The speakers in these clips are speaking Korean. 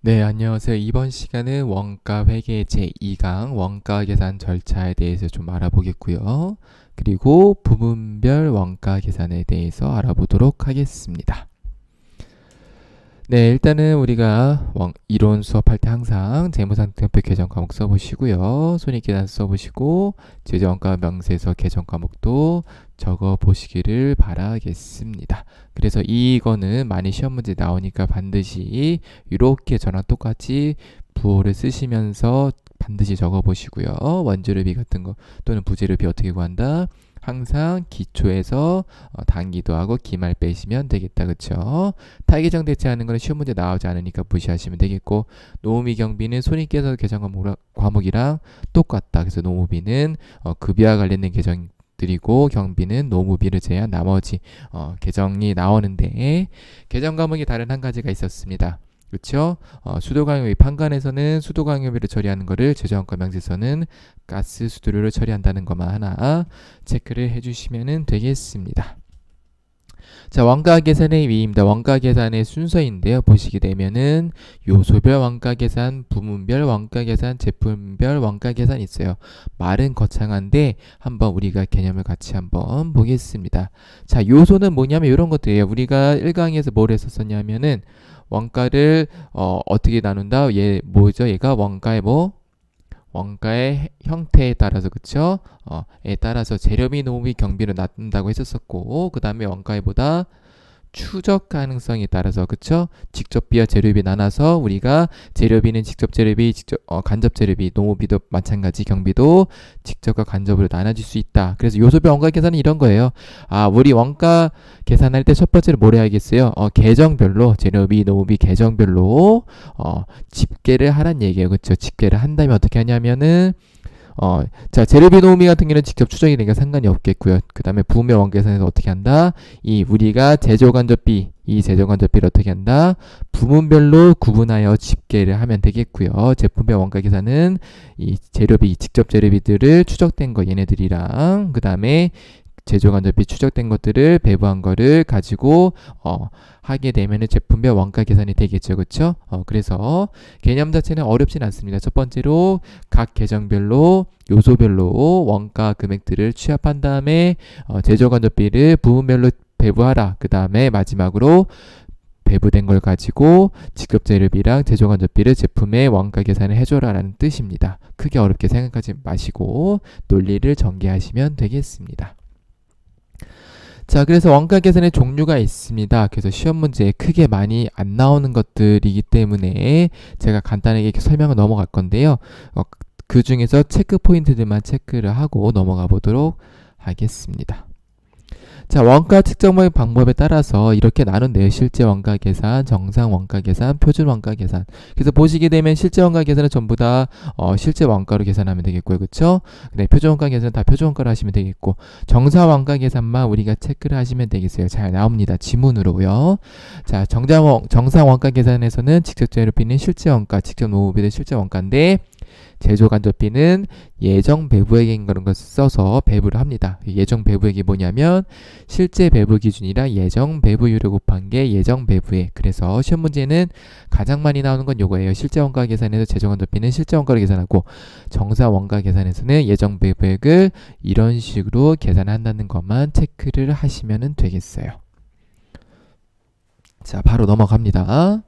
네, 안녕하세요. 이번 시간은 원가 회계 제2강 원가 계산 절차에 대해서 좀 알아보겠고요. 그리고 부분별 원가 계산에 대해서 알아보도록 하겠습니다. 네, 일단은 우리가 이론 수업할 때 항상 재무상태표 개정 과목 써보시고요. 손익계산 써보시고 제조원가 명세서 개정 과목도 적어 보시기를 바라겠습니다. 그래서 이거는 많이 시험 문제 나오니까 반드시 이렇게 저랑 똑같이 부호를 쓰시면서 반드시 적어 보시고요. 원주르비 같은 거 또는 부재르비 어떻게 구한다? 항상 기초에서 단기도 하고 기말 빼시면 되겠다. 그쵸? 타개정 대체하는 거는 시험 문제 나오지 않으니까 무시하시면 되겠고, 노무비 경비는 손익계산 계정 과목이랑 똑같다. 그래서 노무비는 급여와 관련된 계정들이고 경비는 노무비를 제외한 나머지 계정이 나오는데, 계정 과목이 다른 한 가지가 있었습니다. 그렇죠? 수도광유비 판관에서는 수도광유비를 처리하는 거를 제조원가 명세서는 가스 수도료를 처리한다는 것만 하나 체크를 해주시면 되겠습니다. 자, 원가 계산의 위입니다. 원가 계산의 순서인데요. 보시게 되면은 요소별 원가 계산, 부문별 원가 계산, 제품별 원가 계산 있어요. 말은 거창한데 한번 우리가 개념을 같이 한번 보겠습니다. 자, 요소는 뭐냐면 이런 것들이에요. 우리가 1강에서 뭘 했었냐면은 원가를 어떻게 나눈다? 얘 뭐죠? 얘가 원가의 원가의 형태에 따라서 그쵸? 에 따라서 재료비, 노무비, 경비를 나눈다고 했었었고, 그 다음에 원가의 보다 추적 가능성에 따라서 그쵸? 직접비와 재료비 나눠서 우리가 재료비는 직접 재료비, 간접 재료비, 노무비도 마찬가지 경비도 직접과 간접으로 나눠질 수 있다. 그래서 요소별 원가 계산은 이런 거예요. 우리 원가 계산할 때 첫 번째로 뭘 해야겠어요? 계정별로 재료비, 노무비 계정별로 집계를 하란 얘기예요. 그쵸? 집계를 한다면 어떻게 하냐면은 자, 재료비 노무비 같은 경우는 직접 추정이 되니까 상관이 없겠고요. 그 다음에 부분별 원가계산에서 어떻게 한다? 우리가 제조간접비, 이 제조간접비를 어떻게 한다? 부문별로 구분하여 집계를 하면 되겠고요. 제품별 원가계산은 이 재료비, 직접 재료비들을 추적된 거 얘네들이랑 그 다음에 제조간접비 추적된 것들을 배부한 거를 가지고 하게 되면은 제품별 원가 계산이 되겠죠. 그렇죠? 그래서 개념 자체는 어렵진 않습니다. 첫 번째로 각 계정별로 요소별로 원가 금액들을 취합한 다음에 제조간접비를 부분별로 배부하라. 그 다음에 마지막으로 배부된 걸 가지고 직접 재료비랑 제조간접비를 제품의 원가 계산을 해줘라라는 뜻입니다. 크게 어렵게 생각하지 마시고 논리를 전개하시면 되겠습니다. 자, 그래서 원가 계산의 종류가 있습니다. 그래서 시험 문제에 크게 많이 안 나오는 것들이기 때문에 제가 간단하게 설명을 넘어갈 건데요. 그 중에서 체크 포인트들만 체크를 하고 넘어가 보도록 하겠습니다. 자, 원가 측정 방법에 따라서 이렇게 나눈대요. 실제 원가 계산, 정상 원가 계산, 표준 원가 계산. 그래서 보시게 되면 실제 원가 계산은 전부 다 실제 원가로 계산하면 되겠고요. 그렇죠? 네, 표준 원가 계산은 다 표준 원가로 하시면 되겠고, 정상 원가 계산만 우리가 체크를 하시면 되겠어요. 잘 나옵니다. 지문으로요. 자, 정상 원가 계산에서는 직접 재료비는 실제 원가, 직접 노무비는 실제 원가인데, 제조간접비는 예정 배부액인 그런 것을 써서 배부를 합니다. 예정 배부액이 뭐냐면 실제 배부 기준이랑 예정 배부율을 곱한 게 예정 배부액. 그래서 시험 문제는 가장 많이 나오는 건 요거예요. 실제 원가 계산에서 제조간접비는 실제 원가를 계산하고 정사 원가 계산에서는 예정 배부액을 이런 식으로 계산한다는 것만 체크를 하시면 되겠어요. 자, 바로 넘어갑니다.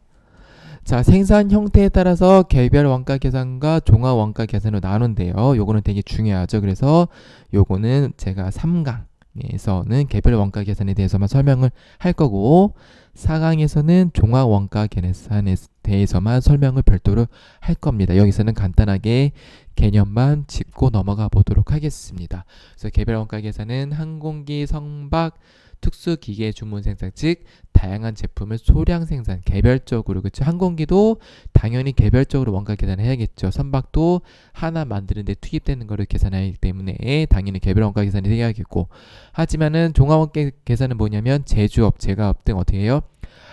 자, 생산 형태에 따라서 개별 원가 계산과 종합 원가 계산으로 나눈대요. 요거는 되게 중요하죠. 그래서 요거는 제가 3강에서는 개별 원가 계산에 대해서만 설명을 할 거고 4강에서는 종합 원가 계산에 대해서만 설명을 별도로 할 겁니다. 여기서는 간단하게 개념만 짚고 넘어가 보도록 하겠습니다. 그래서 개별 원가 계산은 항공기, 성박, 특수기계 주문 생산, 즉 다양한 제품을 소량 생산, 개별적으로, 그렇죠? 항공기도 당연히 개별적으로 원가 계산을 해야겠죠. 선박도 하나 만드는데 투입되는 거를 계산해야 하기 때문에 당연히 개별 원가 계산이 해야겠고, 하지만은 종합 원가 계산은 뭐냐면 제조업, 제가업 등 어떻게 해요?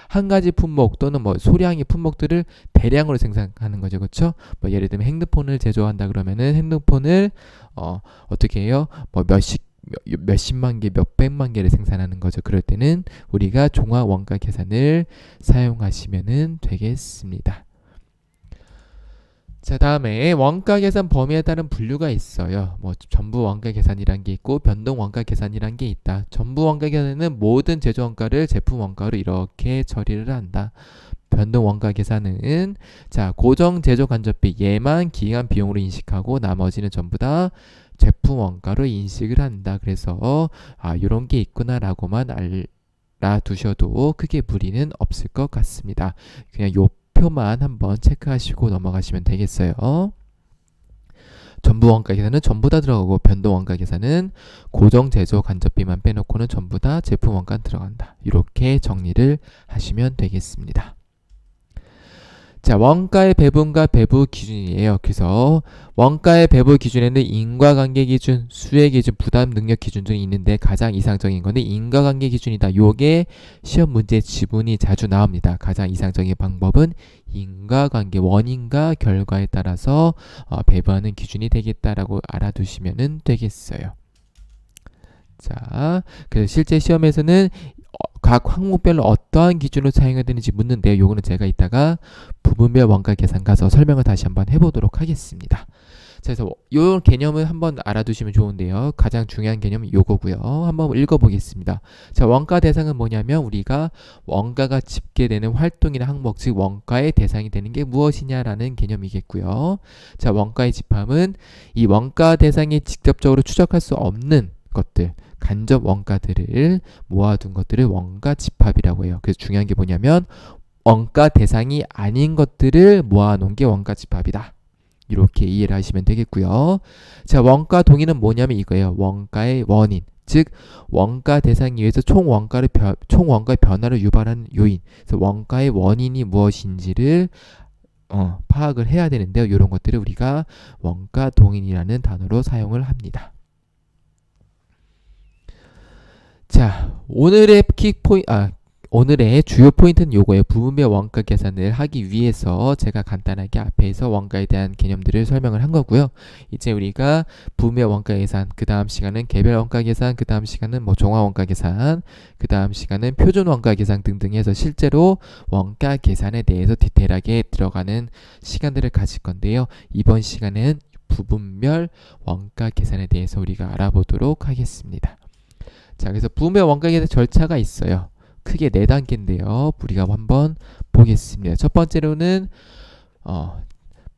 한 가지 품목 또는 소량의 품목들을 대량으로 생산하는 거죠. 그렇죠? 예를 들면 핸드폰을 제조한다 그러면은 핸드폰을 어떻게 해요? 몇십만 개, 몇백만 개를 생산하는 거죠. 그럴 때는 우리가 종합 원가 계산을 사용하시면 되겠습니다. 자, 다음에 원가 계산 범위에 따른 분류가 있어요. 뭐 전부 원가 계산이란 게 있고 변동 원가 계산이란 게 있다. 전부 원가 계산은 모든 제조 원가를 제품 원가로 이렇게 처리를 한다. 변동 원가 계산은 자, 고정 제조 간접비 얘만 기간 비용으로 인식하고 나머지는 전부 다 제품 원가로 인식을 한다. 그래서 요런 게 있구나라고만 알아두셔도 크게 무리는 없을 것 같습니다. 그냥 요 표만 한번 체크하시고 넘어가시면 되겠어요. 전부 원가 계산은 전부 다 들어가고 변동 원가 계산은 고정 제조 간접비만 빼놓고는 전부 다 제품 원가 들어간다. 이렇게 정리를 하시면 되겠습니다. 자, 원가의 배분과 배부 기준이에요. 그래서 원가의 배부 기준에는 인과관계 기준, 수혜 기준, 부담 능력 기준 등이 있는데 가장 이상적인 거는 인과관계 기준이다. 요게 시험 문제 지문이 자주 나옵니다. 가장 이상적인 방법은 인과관계, 원인과 결과에 따라서 배부하는 기준이 되겠다라고 알아두시면 되겠어요. 자, 그래서 실제 시험에서는 각 항목별로 어떠한 기준을 사용해야 되는지 묻는데요. 요거는 제가 이따가 부분별 원가 계산 가서 설명을 다시 한번 해보도록 하겠습니다. 자, 그래서 요 개념을 한번 알아두시면 좋은데요. 가장 중요한 개념은 요거고요. 한번 읽어보겠습니다. 자, 원가 대상은 뭐냐면 우리가 원가가 집계되는 활동이나 항목, 즉 원가의 대상이 되는 게 무엇이냐라는 개념이겠고요. 자, 원가의 집합은 이 원가 대상이 직접적으로 추적할 수 없는 것들, 간접 원가들을 모아둔 것들을 원가 집합이라고 해요. 그래서 중요한 게 뭐냐면 원가 대상이 아닌 것들을 모아놓은 게 원가 집합이다. 이렇게 이해를 하시면 되겠고요. 자, 원가 동의는 뭐냐면 이거예요. 원가의 원인, 즉 원가 대상에 의해서 총 원가의 변화를 유발하는 요인. 그래서 원가의 원인이 무엇인지를 파악을 해야 되는데요. 이런 것들을 우리가 원가 동인이라는 단어로 사용을 합니다. 자, 오늘의 오늘의 주요 포인트는 요거예요. 부분별 원가 계산을 하기 위해서 제가 간단하게 앞에서 원가에 대한 개념들을 설명을 한 거고요. 이제 우리가 부분별 원가 계산, 그 다음 시간은 개별 원가 계산, 그 다음 시간은 뭐 종합 원가 계산, 그 다음 시간은 표준 원가 계산 등등 해서 실제로 원가 계산에 대해서 디테일하게 들어가는 시간들을 가질 건데요. 이번 시간은 부분별 원가 계산에 대해서 우리가 알아보도록 하겠습니다. 자, 그래서 부분별 원가 계산 절차가 있어요. 크게 4단계인데요. 우리가 한번 보겠습니다. 첫 번째로는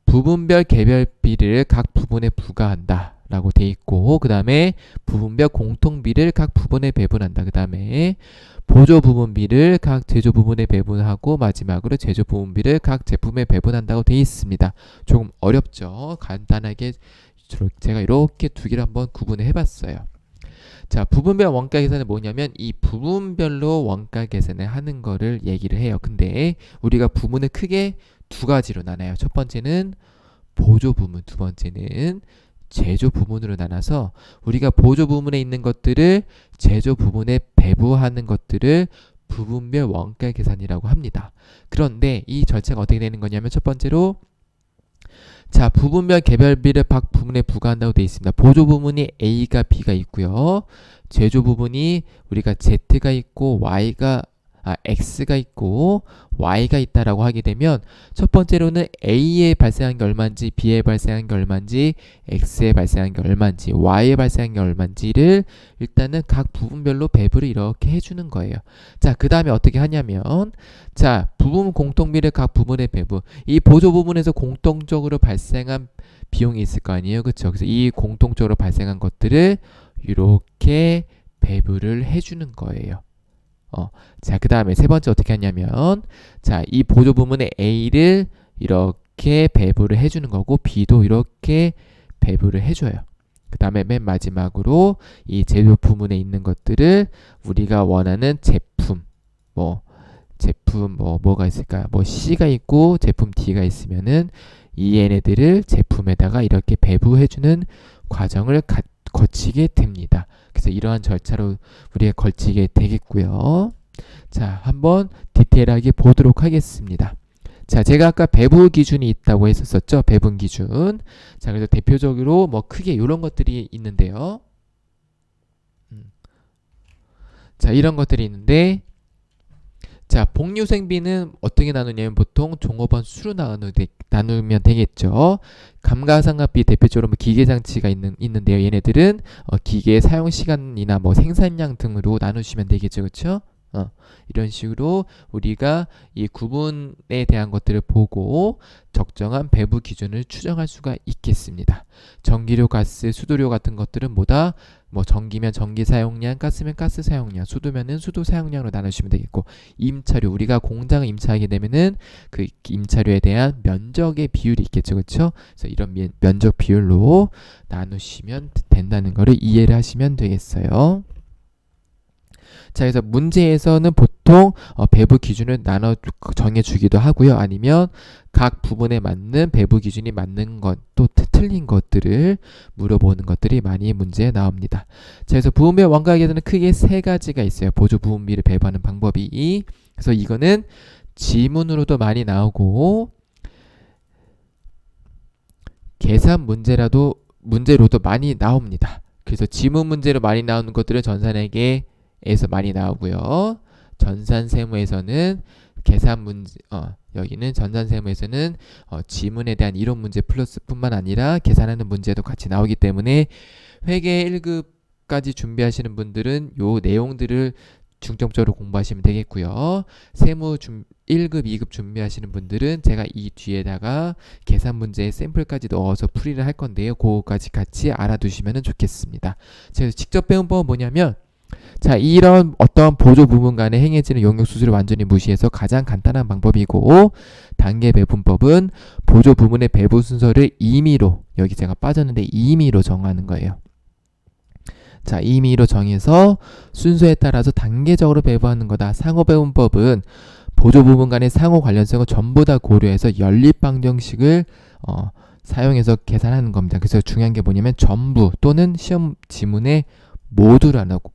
부분별 개별비를 각 부분에 부과한다 라고 돼 있고, 그 다음에 부분별 공통비를 각 부분에 배분한다. 그 다음에 보조 부분비를 각 제조 부분에 배분하고 마지막으로 제조 부분비를 각 제품에 배분한다고 돼 있습니다. 조금 어렵죠. 간단하게 제가 이렇게 두 개를 한번 구분을 해봤어요. 자, 부분별 원가 계산은 뭐냐면 이 부분별로 원가 계산을 하는 거를 얘기를 해요. 근데 우리가 부문을 크게 두 가지로 나눠요. 첫 번째는 보조 부문, 두 번째는 제조 부문으로 나눠서 우리가 보조 부문에 있는 것들을 제조 부문에 배부하는 것들을 부분별 원가 계산이라고 합니다. 그런데 이 절차가 어떻게 되는 거냐면 첫 번째로 자, 부분별 개별비를 각 부문에 부과한다고 되어 있습니다. 보조 부문이 A가 B가 있고요. 제조 부분이 우리가 Z가 있고 X가 있고 Y가 있다라고 하게 되면 첫 번째로는 A에 발생한 게 얼마인지, B에 발생한 게 얼마인지, X에 발생한 게 얼마인지, Y에 발생한 게 얼마인지를 일단은 각 부분별로 배부를 이렇게 해주는 거예요. 자, 그 다음에 어떻게 하냐면 자, 부분 공통비를 각 부분에 배부. 이 보조 부분에서 공통적으로 발생한 비용이 있을 거 아니에요. 그렇죠? 그래서 이 공통적으로 발생한 것들을 이렇게 배부를 해주는 거예요. 자, 그 다음에 세 번째 어떻게 하냐면 자, 이 보조 부문에 A를 이렇게 배부를 해주는 거고 B도 이렇게 배부를 해줘요. 그 다음에 맨 마지막으로 이 제조 부문에 있는 것들을 우리가 원하는 제품 뭐가 있을까요? 뭐 C가 있고 제품 D가 있으면은 이 얘네들을 제품에다가 이렇게 배부해주는 과정을 거치게 됩니다. 그래서 이러한 절차로 우리가 걸치게 되겠고요. 자, 한번 디테일하게 보도록 하겠습니다. 자, 제가 아까 배분 기준이 있다고 했었죠. 배분 기준. 자, 그래서 대표적으로 뭐 크게 이런 것들이 있는데요. 자, 이런 것들이 있는데 자, 복리후생비는 어떻게 나누냐면 보통 종업원 수로 나누면 되겠죠. 감가상각비 대표적으로 뭐 기계장치가 있는데요. 얘네들은 기계 사용시간이나 뭐 생산량 등으로 나누시면 되겠죠. 그렇죠? 이런 식으로 우리가 이 구분에 대한 것들을 보고 적정한 배부 기준을 추정할 수가 있겠습니다. 전기료, 가스, 수도료 같은 것들은 뭐다? 뭐 전기면 전기 사용량, 가스면 가스 사용량, 수도면은 수도 사용량으로 나누시면 되겠고, 임차료, 우리가 공장을 임차하게 되면은 그 임차료에 대한 면적의 비율이 있겠죠. 그렇죠? 그래서 이런 면적 비율로 나누시면 된다는 거를 이해를 하시면 되겠어요. 자, 그래서 문제에서는 보통 배부 기준을 정해주기도 하고요. 아니면 각 부분에 맞는 배부 기준이 맞는 것, 또 틀린 것들을 물어보는 것들이 많이 문제에 나옵니다. 자, 그래서 부분별 원가 계산은 크게 세 가지가 있어요. 보조 부분비를 배부하는 방법이. 그래서 이거는 지문으로도 많이 나오고 계산 문제로도 많이 나옵니다. 그래서 지문 문제로 많이 나오는 것들은 전산회계 에서 많이 나오고요. 전산세무에서는 계산 문제, 여기는 전산세무에서는 지문에 대한 이론 문제 플러스뿐만 아니라 계산하는 문제도 같이 나오기 때문에 회계 1급까지 준비하시는 분들은 요 내용들을 중점적으로 공부하시면 되겠고요. 세무 1급, 2급 준비하시는 분들은 제가 이 뒤에다가 계산 문제의 샘플까지 넣어서 풀이를 할 건데요. 그거까지 같이 알아두시면 좋겠습니다. 그래서 직접 배운 법은 뭐냐면, 자, 이런 어떤 보조 부분 간에 행해지는 용역 수수를 완전히 무시해서 가장 간단한 방법이고, 단계 배분법은 보조 부문의 배분 순서를 임의로, 여기 제가 빠졌는데 임의로 정하는 거예요. 자, 임의로 정해서 순서에 따라서 단계적으로 배분하는 거다. 상호 배분법은 보조 부문 간의 상호 관련성을 전부 다 고려해서 연립방정식을 사용해서 계산하는 겁니다. 그래서 중요한 게 뭐냐면 전부 또는 시험 지문에 모두라고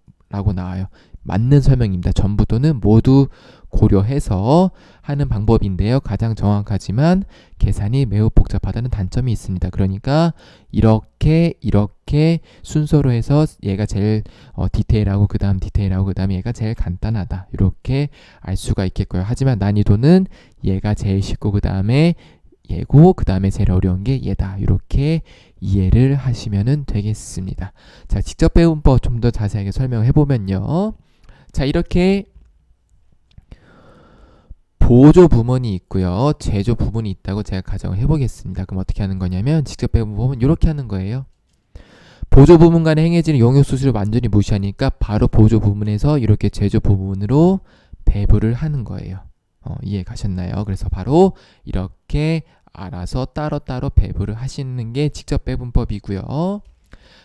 나와요. 맞는 설명입니다. 전부 또는 모두 고려해서 하는 방법인데요. 가장 정확하지만 계산이 매우 복잡하다는 단점이 있습니다. 그러니까 이렇게 순서로 해서 얘가 제일 디테일하고 그 다음 디테일하고 그 다음에 얘가 제일 간단하다. 이렇게 알 수가 있겠고요. 하지만 난이도는 얘가 제일 쉽고 그 다음에 얘고 그 다음에 제일 어려운 게 얘다. 이렇게 이해를 하시면 되겠습니다. 자, 직접 배운법 좀 더 자세하게 설명해 보면요. 자, 이렇게 보조 부문이 있고요. 제조 부문이 있다고 제가 가정을 해보겠습니다. 그럼 어떻게 하는 거냐면 직접 배운법은 이렇게 하는 거예요. 보조 부문 간에 행해지는 용역 수수를 완전히 무시하니까 바로 보조 부문에서 이렇게 제조 부문으로 배부를 하는 거예요. 이해 가셨나요? 그래서 바로 이렇게 알아서 따로따로 배부를 하시는 게 직접 배분법이고요.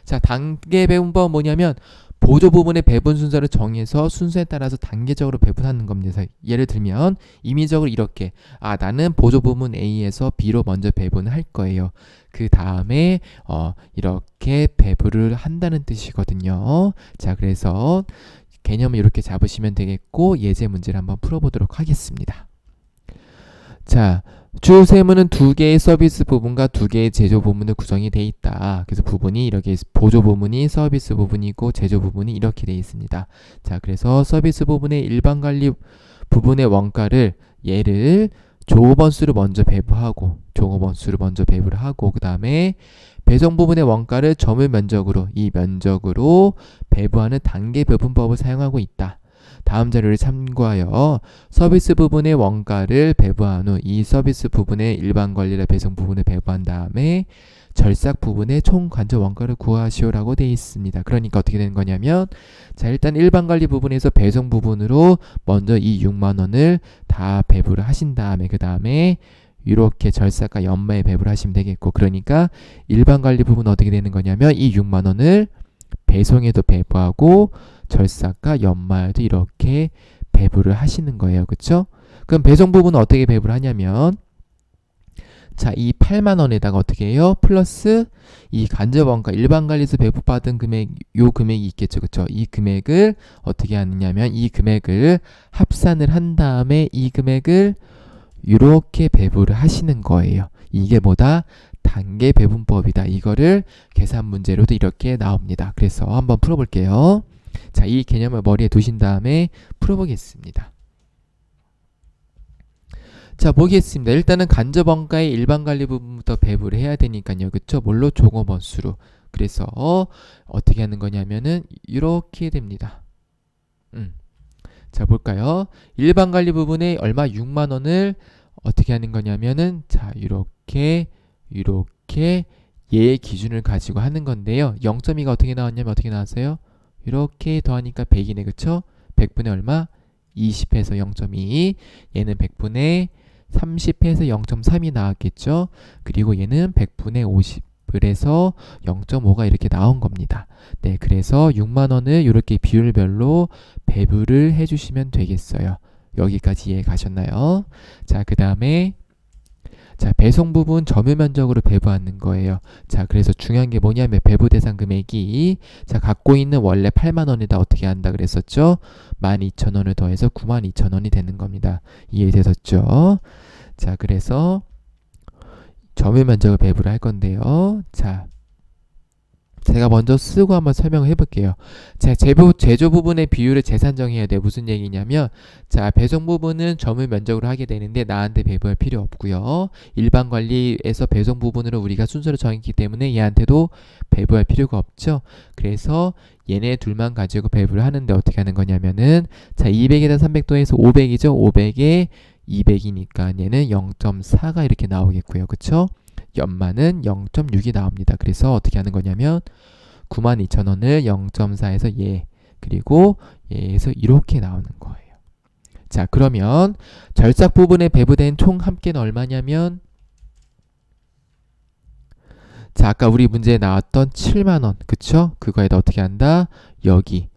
자, 단계 배분법은 뭐냐면 보조 부문의 배분 순서를 정해서 순서에 따라서 단계적으로 배분하는 겁니다. 예를 들면 임의적으로 이렇게 나는 보조 부문 A에서 B로 먼저 배분을 할 거예요. 그 다음에 이렇게 배부를 한다는 뜻이거든요. 자, 그래서 개념을 이렇게 잡으시면 되겠고 예제 문제를 한번 풀어보도록 하겠습니다. 자, 주세무는 2개의 서비스 부분과 2개의 제조 부분으로 구성이 되어 있다. 그래서 부분이 이렇게 보조 부분이 서비스 부분이고 제조 부분이 이렇게 되어 있습니다. 자, 그래서 서비스 부분의 일반 관리 부분의 원가를 얘를 종업원수를 먼저 배부하고 배부를 하고 그 다음에 배송 부분의 원가를 점유 면적으로 이 면적으로 배부하는 단계 배분법을 사용하고 있다. 다음 자료를 참고하여 서비스 부분의 원가를 배부한 후 이 서비스 부분의 일반 관리나 배송 부분을 배부한 다음에 절삭 부분의 총 간접 원가를 구하시오라고 되어 있습니다. 그러니까 어떻게 되는 거냐면 자, 일단 일반 관리 부분에서 배송 부분으로 먼저 이 6만 원을 다 배부를 하신 다음에 그 다음에 이렇게 절삭과 연마에 배부를 하시면 되겠고, 그러니까 일반 관리 부분은 어떻게 되는 거냐면 이 6만 원을 배송에도 배부하고 절삭과 연마에도 이렇게 배부를 하시는 거예요. 그쵸? 그럼 배송 부분은 어떻게 배부를 하냐면 자, 이 8만 원에다가 어떻게 해요? 플러스 이 간접원가 일반 관리에서 배부받은 금액, 요 금액이 있겠죠. 그쵸? 이 금액을 어떻게 하느냐면 이 금액을 합산을 한 다음에 이 금액을 이렇게 배부를 하시는 거예요. 이게 뭐다? 단계 배분법이다. 이거를 계산 문제로도 이렇게 나옵니다. 그래서 한번 풀어볼게요. 자, 이 개념을 머리에 두신 다음에 풀어보겠습니다. 자, 보겠습니다. 일단은 간접원가의 일반관리 부분부터 배분을 해야 되니까요. 그쵸? 뭘로? 종업원수로. 그래서 어떻게 하는 거냐면은 이렇게 됩니다. 자, 볼까요? 일반관리 부분에 얼마? 6만 원을 어떻게 하는 거냐면은 자, 이렇게 얘의 기준을 가지고 하는 건데요. 0.2가 어떻게 나왔냐면 어떻게 나왔어요? 이렇게 더하니까 100이네. 그쵸? 100분의 얼마? 20해서 0.2. 얘는 100분의 30해서 0.3이 나왔겠죠? 그리고 얘는 100분의 50을 해서 0.5가 이렇게 나온 겁니다. 네, 그래서 6만 원을 이렇게 비율별로 배분을 해주시면 되겠어요. 여기까지 이해 가셨나요? 자, 그 다음에 자, 배송 부분 점유 면적으로 배부하는 거예요. 자, 그래서 중요한 게 뭐냐면 배부 대상 금액이 자, 갖고 있는 원래 8만 원에다 어떻게 한다 그랬었죠? 12,000원을 더해서 92,000원이 되는 겁니다. 이해되셨죠? 자, 그래서 점유 면적을 배부를 할 건데요. 자, 제가 먼저 쓰고 한번 설명을 해볼게요. 자, 제조 부분의 비율을 재산정해야 돼요. 무슨 얘기냐면 자, 배송 부분은 점유 면적으로 하게 되는데 나한테 배부할 필요 없고요. 일반 관리에서 배송 부분으로 우리가 순서를 정했기 때문에 얘한테도 배부할 필요가 없죠. 그래서 얘네 둘만 가지고 배부를 하는데 어떻게 하는 거냐면은 자, 200에다 300 더해서 500이죠. 500에 200이니까 얘는 0.4가 이렇게 나오겠고요. 그쵸? 연마는 0.6이 나옵니다. 그래서 어떻게 하는 거냐면 92,000원을 0.4에서 얘 그리고 얘에서 이렇게 나오는 거예요. 자, 그러면 절삭 부분에 배부된 총 합계는 얼마냐면 자, 아까 우리 문제에 나왔던 7만원 그쵸? 그거에다 어떻게 한다? 여기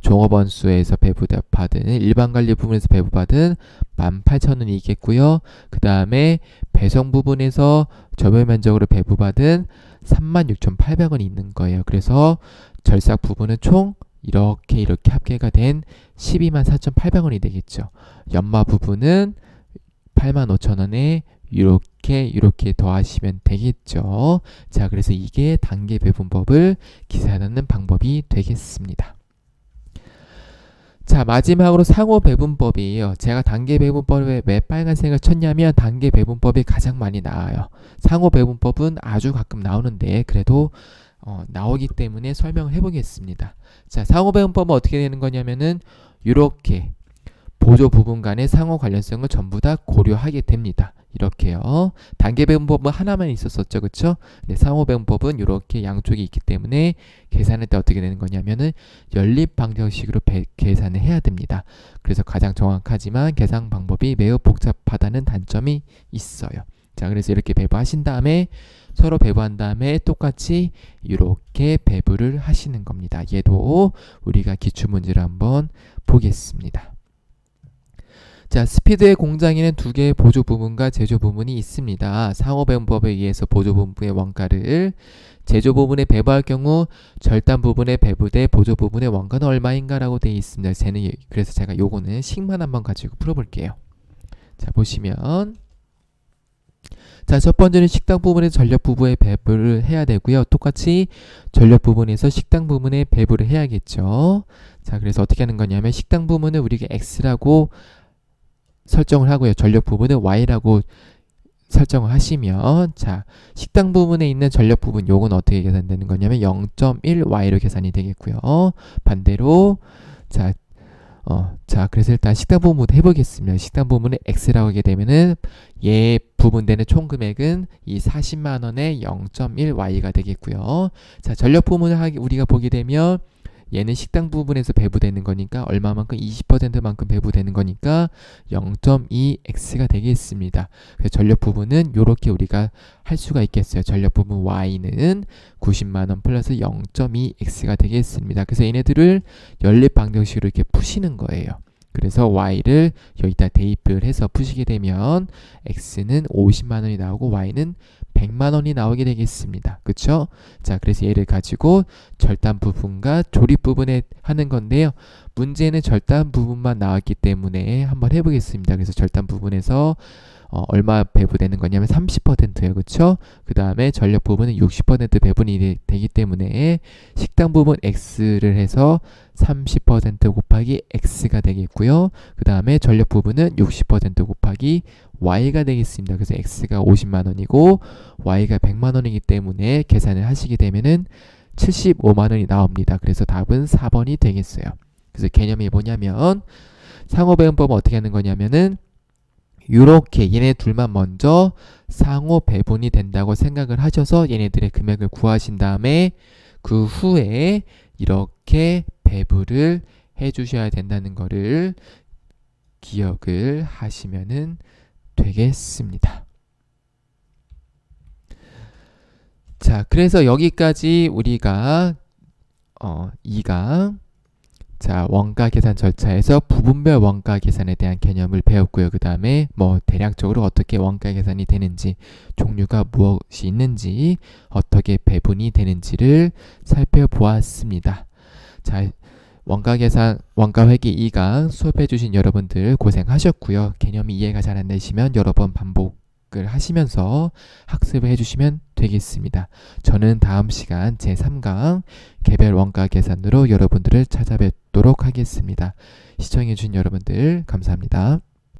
종업원수에서 배부받은 일반관리 부분에서 배부받은 18,000원이 있겠고요. 그 다음에 배송 부분에서 점유 면적으로 배부받은 36,800원이 있는 거예요. 그래서 절삭 부분은 총 이렇게 합계가 된 124,800원이 되겠죠. 연마 부분은 85,000원에 이렇게 더하시면 되겠죠. 자, 그래서 이게 단계 배분법을 계산하는 방법이 되겠습니다. 자, 마지막으로 상호 배분법이에요. 제가 단계 배분법에 왜 빨간색을 쳤냐면 단계 배분법이 가장 많이 나와요. 상호 배분법은 아주 가끔 나오는데 그래도 나오기 때문에 설명을 해보겠습니다. 자, 상호 배분법은 어떻게 되는 거냐면은 이렇게 보조 부분 간의 상호 관련성을 전부 다 고려하게 됩니다. 이렇게요. 단계 배분법은 하나만 있었었죠. 그쵸? 네, 상호 배분법은 이렇게 양쪽이 있기 때문에 계산할 때 어떻게 되는 거냐면은 연립 방정식으로 계산을 해야 됩니다. 그래서 가장 정확하지만 계산 방법이 매우 복잡하다는 단점이 있어요. 자, 그래서 이렇게 배부하신 다음에 서로 배부한 다음에 똑같이 이렇게 배부를 하시는 겁니다. 얘도 우리가 기출문제를 한번 보겠습니다. 자, 스피드의 공장에는 두 개의 보조 부분과 제조 부분이 있습니다. 상호 배분법에 의해서 보조 부분의 원가를 제조 부분에 배부할 경우 절단 부분에 배부돼 보조 부분의 원가는 얼마인가 라고 되어 있습니다. 그래서 제가 요거는 식만 한번 가지고 풀어볼게요. 자, 보시면 자, 첫 번째는 식당 부분에서 전력 부분에 배부를 해야 되고요. 똑같이 전력 부분에서 식당 부분에 배부를 해야겠죠. 자, 그래서 어떻게 하는 거냐면 식당 부분을 우리가 X라고 설정을 하고요. 전력 부분은 Y라고 설정을 하시면 자, 식당 부분에 있는 전력 부분 요건 어떻게 계산되는 거냐면 0.1Y로 계산이 되겠고요. 반대로 자, 그래서 일단 식당 부분부터 해보겠습니다. 식당 부분을 X라고 하게 되면은 얘 부분되는 총 금액은 이 40만 원에 0.1Y가 되겠고요. 자, 전력 부분을 우리가 보게 되면 얘는 식당 부분에서 배부되는 거니까 얼마만큼 20%만큼 배부되는 거니까 0.2x가 되겠습니다. 그래서 전력 부분은 이렇게 우리가 할 수가 있겠어요. 전력 부분 y는 90만 원 플러스 0.2x가 되겠습니다. 그래서 얘네들을 연립 방정식으로 이렇게 푸시는 거예요. 그래서 y를 여기다 대입을 해서 푸시게 되면 x는 50만 원이 나오고 y는 100만 원이 나오게 되겠습니다. 그쵸? 자, 그래서 얘를 가지고 절단 부분과 조립 부분에 하는 건데요. 문제는 절단 부분만 나왔기 때문에 한번 해보겠습니다. 그래서 절단 부분에서 얼마 배분되는 거냐면 30%예요. 그쵸? 그 다음에 전력 부분은 60% 배분이 되기 때문에 식당 부분 X를 해서 30% 곱하기 X가 되겠고요. 그 다음에 전력 부분은 60% 곱하기 Y가 되겠습니다. 그래서 X가 50만 원이고 Y가 100만 원이기 때문에 계산을 하시게 되면은 75만 원이 나옵니다. 그래서 답은 4번이 되겠어요. 그래서 개념이 뭐냐면 상호배분법은 어떻게 하는 거냐면은 요렇게 얘네 둘만 먼저 상호 배분이 된다고 생각을 하셔서 얘네들의 금액을 구하신 다음에 그 후에 이렇게 배분을 해 주셔야 된다는 거를 기억을 하시면은 되겠습니다. 자, 그래서 여기까지 우리가 2강 자, 원가 계산 절차에서 부분별 원가 계산에 대한 개념을 배웠고요. 그 다음에 뭐 대략적으로 어떻게 원가 계산이 되는지, 종류가 무엇이 있는지, 어떻게 배분이 되는지를 살펴보았습니다. 자, 원가 계산, 원가 회계 2강 수업해 주신 여러분들 고생하셨고요. 개념이 이해가 잘 안 되시면 여러 번 반복을 하시면서 학습을 해주시면 되겠습니다. 저는 다음 시간 제3강 개별 원가 계산으로 여러분들을 찾아뵙도록 하겠습니다. 시청해주신 여러분들 감사합니다.